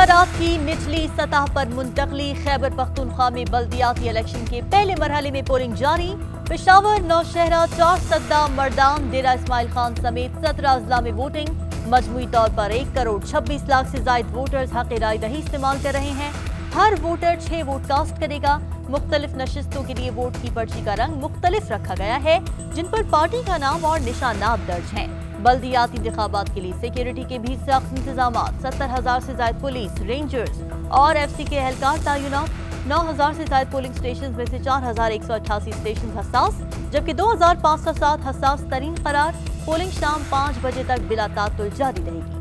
इख्तियारात की निचली सतह पर मुंतकली। खैबर पख्तूनख्वा में बल्दियाती इलेक्शन के पहले मरहले में पोलिंग जारी। पेशावर, नौशहरा, चारसद्दा, मर्दान, डेरा इस्माइल खान समेत 17 अजला में वोटिंग। मजमूई तौर पर 1,26,00,000 से जायद वोटर्स हक राय दही इस्तेमाल कर रहे हैं। हर वोटर 6 वोट कास्ट करेगा। मुख्तलिफ नशिस्तों के लिए वोट की पर्ची का रंग मुख्तलिफ रखा गया है, जिन पर पार्टी का नाम और निशानात दर्ज हैं। बल्दियाती इंतखाबात के लिए सिक्योरिटी के भी सख्त इंतजाम। 70,000 से ज्यादा पुलिस, रेंजर्स और FC के एहलकार तैनात। 9,000 से ज्यादा पोलिंग स्टेशन में से 4,188 स्टेशन हसास, जबकि 2,507 हसास तरीन करार। पोलिंग शाम 5 बजे तक बिला तातुल जारी रहेगी।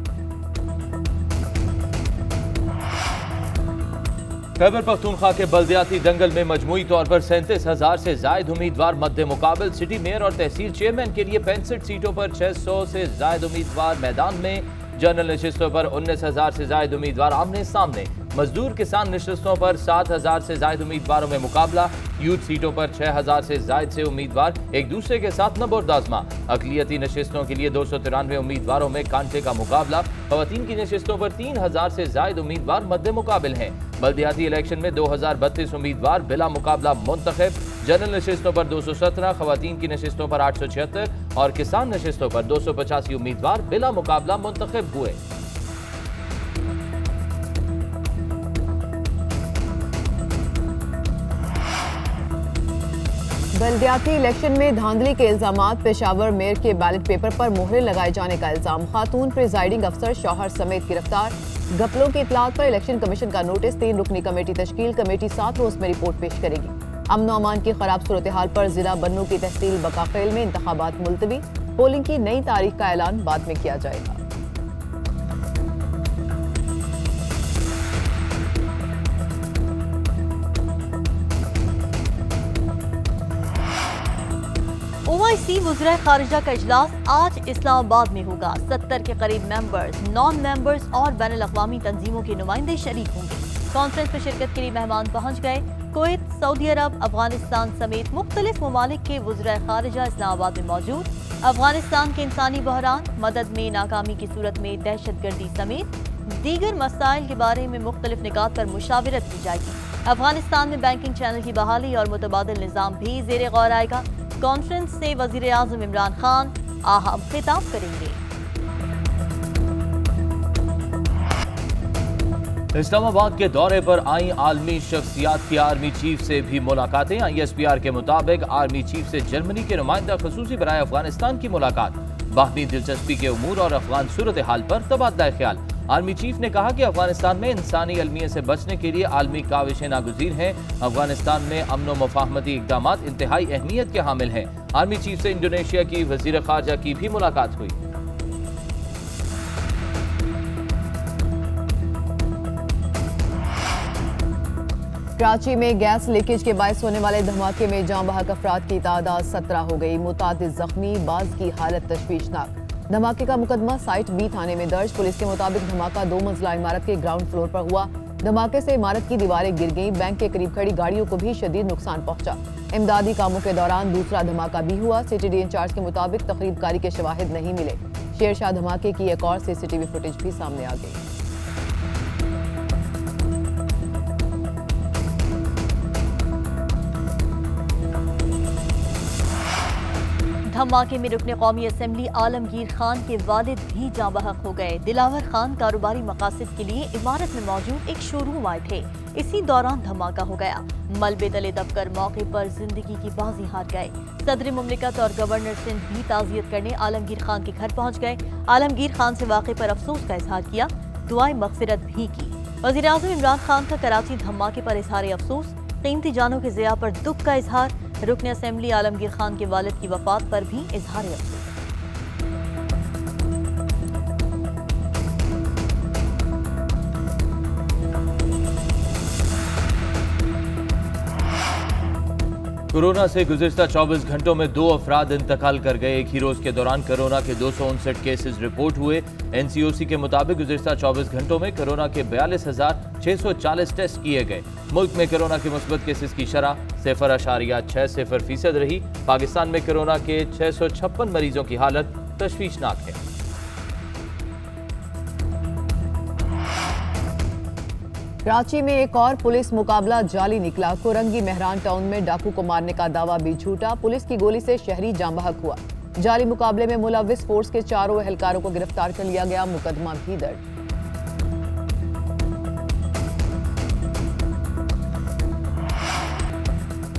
खैबर पख्तूनख्वा के बल्दियाती दंगल में मजमूई तौर पर 37,000 से जायद उम्मीदवार मद्दे मुकाबल। सिटी मेयर और तहसील चेयरमैन के लिए 65 सीटों पर 600 से जायद उम्मीदवार मैदान में। जनरल नशिस्तों पर 19,000 से जायद उम्मीदवार आमने सामने। मजदूर किसान नशिस्तों पर 7,000 से जायद उम्मीदवारों में मुकाबला। यूथ सीटों पर 6,000 से जायद से उम्मीदवार एक दूसरे के साथ नबर्दाजमा। अकलियती नशिस्तों के लिए 293 उम्मीदवारों में कांटे का मुकाबला। खवातीन की नशिस्तों पर 3,000 से जायद उम्मीदवार मद्दे मुकाबिल हैं। बल्दियाती इलेक्शन में 2,032 उम्मीदवार बिला मुकाबला मुंतखब। जनरल नशिस्तों पर 217, खवातीन की नशिस्तों पर 876 और किसान नशिस्तों पर 285 उम्मीदवार बिला मुकाबला मुंतखब हुए। बल्दियाती इलेक्शन में धांधली के इल्जामात। पेशावर मेयर के बैलेट पेपर पर मोहरें लगाए जाने का इल्जाम। खातून प्रिजाइडिंग अफसर शौहर समेत गिरफ्तार। घपलों की इतलात पर इलेक्शन कमीशन का नोटिस। 3 रुकनी कमेटी तश्कील। कमेटी 7 रोज में रिपोर्ट पेश करेगी। अमन अमान की खराब सूरत हाल पर जिला बन्नू की तहसील बकाखेल में इंतखाबात मुलतवी। पोलिंग की नई तारीख का ऐलान बाद में किया जाएगा। OIC वज़ीर खारिजा का इजलास आज इस्लामाबाद में होगा। 70 के करीब मेंबर्स, नॉन मेंबर्स और बैनुल अक़वामी तंजीमों के नुमाइंदे शरीक होंगे। कॉन्फ्रेंस में शिरकत के लिए मेहमान पहुंच गए। कुवैत, सऊदी अरब, अफगानिस्तान समेत मुख्तलिफ ममालिक के वज़ीर खारिजा इस्लामाबाद में मौजूद। अफगानिस्तान के इंसानी बहरान, मदद में नाकामी की सूरत में दहशतगर्दी समेत दीगर मसाइल के बारे में मुख्तलिफ निकात पर मुशावरत की जाएगी। अफगानिस्तान में बैंकिंग चैनल की बहाली और मुतबादिल निज़ाम भी ज़ेरे गौर आएगा। कॉन्फ्रेंस से वज़ीर आज़म इमरान खान अहम खिताब करेंगे। इस्लामाबाद के दौरे पर आई आलमी शख्सियात की आर्मी चीफ से भी मुलाकातें। ISPR के मुताबिक आर्मी चीफ से जर्मनी के नुमाइंदा खसूसी बराए अफगानिस्तान की मुलाकात। बाहमी दिलचस्पी के उमूर और अफगान सूरत हाल पर तबादला ख्याल। आर्मी चीफ ने कहा कि अफगानिस्तान में इंसानी अलमियत से बचने के लिए आलमी काविशें नागुज़ीर हैं। अफगानिस्तान में अमन व मफाहमती इक़दामात इंतहाई अहमियत के हामिल हैं। आर्मी चीफ से इंडोनेशिया की वज़ीर ख़ारजा की भी मुलाकात हुई। कराची में गैस लीकेज के बायस होने वाले धमाके में जाँ बहक अफराद की तादाद 17 हो गई। मुतादिद जख्मी, बाज की हालत तशवीशनाक। धमाके का मुकदमा साइट B थाने में दर्ज। पुलिस के मुताबिक धमाका 2 मंजिला इमारत के ग्राउंड फ्लोर पर हुआ। धमाके से इमारत की दीवारें गिर गईं। बैंक के करीब खड़ी गाड़ियों को भी शदीद नुकसान पहुंचा। इमदादी कामों के दौरान दूसरा धमाका भी हुआ। CTD इंचार्ज के मुताबिक तकरीबकारी के शवाहिद नहीं मिले। शेरशाह धमाके की एक और CCTV फुटेज भी सामने आ गई। धमाके में रुकने कौमी असम्बली आलमगीर खान के वालिद भी जाँ बहक हो गए। दिलावर खान कारोबारी मकासद के लिए इमारत में मौजूद एक शोरूम आए थे। इसी दौरान धमाका हो गया। मलबे तले दबकर मौके पर जिंदगी की बाजी हार गए। सदर मुमलिकत और गवर्नर सिंध भी ताज़ियत करने आलमगीर खान के घर पहुंच गए। आलमगीर खान से वाक़े पर अफसोस का इजहार किया, दुआए मग़फ़िरत भी की। वज़ीर आज़म इमरान खान का कराची धमाके पर इजहार अफसोस, कीमती जानों के ज़िया पर दुख का इजहार। रुकन असेंबली आलमगीर खान के वालिद की वफात पर भी इजहार अफसोस। कोरोना से गुज़िश्ता 24 घंटों में 2 अफराद इंतकाल कर गए। एक ही रोज के दौरान कोरोना के 259 केसेस रिपोर्ट हुए। NCOC के मुताबिक गुज़िश्ता 24 घंटों में कोरोना के 42,640 टेस्ट किए गए। मुल्क में कोरोना के मुस्बत केसेस की शरह 0.60% रही। पाकिस्तान में कोरोना के 656 मरीजों की हालत तशवीशनाक है। कराची में एक और पुलिस मुकाबला जाली निकला। कोरंगी मेहरान टाउन में डाकू को मारने का दावा भी झूठा। पुलिस की गोली से शहरी जाम बहक हुआ। जाली मुकाबले में मुलविस फोर्स के 4 एहलकारों को गिरफ्तार कर लिया गया। मुकदमा भी दर्ज।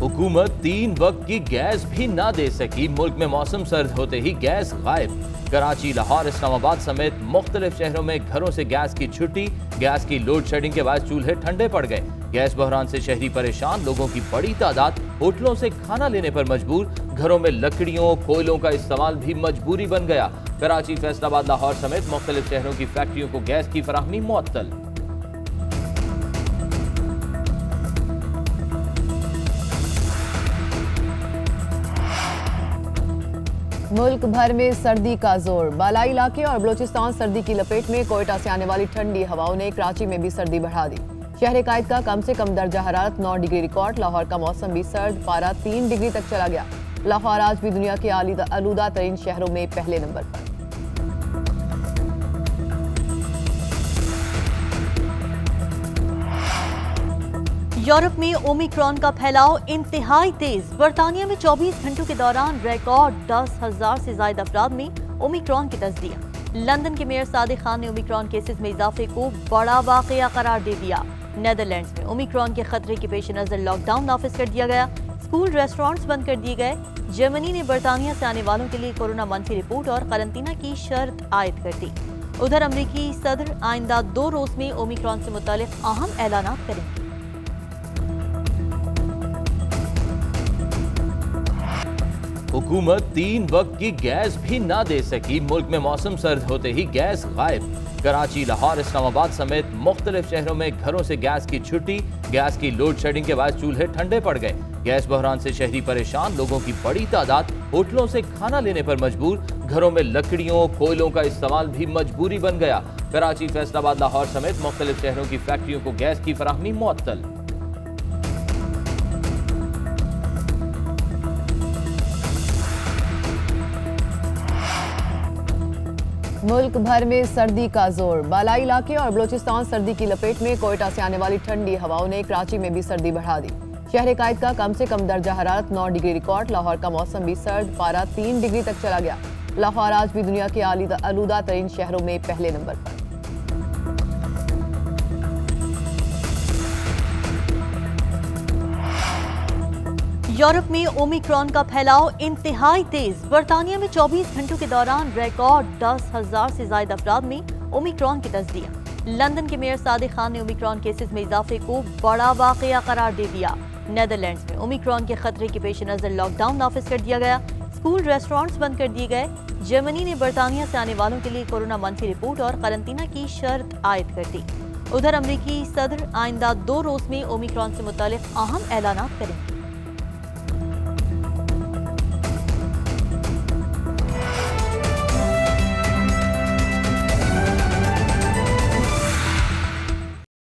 हुकूमत 3 वक्त की गैस भी ना दे सकी। मुल्क में मौसम सर्द होते ही गैस गायब। कराची, लाहौर, इस्लामाबाद समेत मुख्तलिफ शहरों में घरों से गैस की छुट्टी। गैस की लोड शेडिंग के बाद चूल्हे ठंडे पड़ गए। गैस बहरान से शहरी परेशान। लोगों की बड़ी तादाद होटलों से खाना लेने पर मजबूर। घरों में लकड़ियों, कोयलों का इस्तेमाल भी मजबूरी बन गया। कराची, फैसलाबाद, लाहौर समेत मुख्तलिफ शहरों की फैक्ट्रियों को गैस की फराहमी मुअत्तल। मुल्क भर में सर्दी का जोर। बालाई इलाके और बलोचिस्तान सर्दी की लपेट में। कोयटा से आने वाली ठंडी हवाओं ने कराची में भी सर्दी बढ़ा दी। शहर कायद का कम से कम दर्जा हरारत 9 डिग्री रिकॉर्ड। लाहौर का मौसम भी सर्द, पारा 3 डिग्री तक चला गया। लाहौर आज भी दुनिया के आलूदा तरीन शहरों में पहले नंबर पर। यूरोप में ओमिक्रॉन का फैलाव इंतहाई तेज। बरतानिया में 24 घंटों के दौरान रिकॉर्ड 10,000 से ज्यादा अफराद में ओमिक्रॉन की तस्दीक। लंदन के मेयर सादिक खान ने ओमिक्रॉन केसेस में इजाफे को बड़ा वाकया करार दे दिया। नेदरलैंड्स में ओमिक्रॉन के खतरे के पेश नजर लॉकडाउन नाफिज कर दिया गया। स्कूल, रेस्टोरेंट्स बंद कर दिए गए। जर्मनी ने बरतानिया से आने वालों के लिए कोरोना मनफी रिपोर्ट और करंतना की शर्त आयद कर दी। उधर अमरीकी सदर आइंदा 2 रोज में ओमिक्रॉन से मुतालिक अहम ऐलानात करेंगे। हुकूमत 3 वक्त की गैस भी ना दे सकी। मुल्क में मौसम सर्द होते ही गैस गायब। कराची, लाहौर, इस्लामाबाद समेत मुख्तलिफ शहरों में घरों से गैस की छुट्टी। गैस की लोड शेडिंग के बाद चूल्हे ठंडे पड़ गए। गैस बहरान से शहरी परेशान। लोगों की बड़ी तादाद होटलों से खाना लेने पर मजबूर। घरों में लकड़ियों, कोयलों का इस्तेमाल भी मजबूरी बन गया। कराची, फैसलाबाद, लाहौर समेत मुख्तलिफ शहरों की फैक्ट्रियों को गैस की फराहमी मुअत्तल। मुल्क भर में सर्दी का जोर। बालाई इलाके और बलोचिस्तान सर्दी की लपेट में। कोयटा से आने वाली ठंडी हवाओं ने कराची में भी सर्दी बढ़ा दी। शहर कायद का कम से कम दर्जा हरारत 9 डिग्री रिकॉर्ड। लाहौर का मौसम भी सर्द, पारा 3 डिग्री तक चला गया। लाहौर आज भी दुनिया के आलूदा तरीन शहरों में पहले नंबर पर। यूरोप में ओमिक्रॉन का फैलाव इंतहाई तेज। बरतानिया में 24 घंटों के दौरान रिकॉर्ड 10,000 से ज्यादा अफराद में ओमिक्रॉन की तस्दीक। लंदन के मेयर सादिक खान ने ओमिक्रॉन केसेस में इजाफे को बड़ा वाकया करार दे दिया। नेदरलैंड्स में ओमिक्रॉन के खतरे के पेश नजर लॉकडाउन नाफिज कर दिया गया। स्कूल, रेस्टोरेंट्स बंद कर दिए गए। जर्मनी ने बरतानिया से आने वालों के लिए कोरोना मनफी रिपोर्ट और करंतना की शर्त आयद कर दी। उधर अमरीकी सदर आइंदा 2 रोज में ओमिक्रॉन से मुतालिक अहम ऐलानात करेंगे।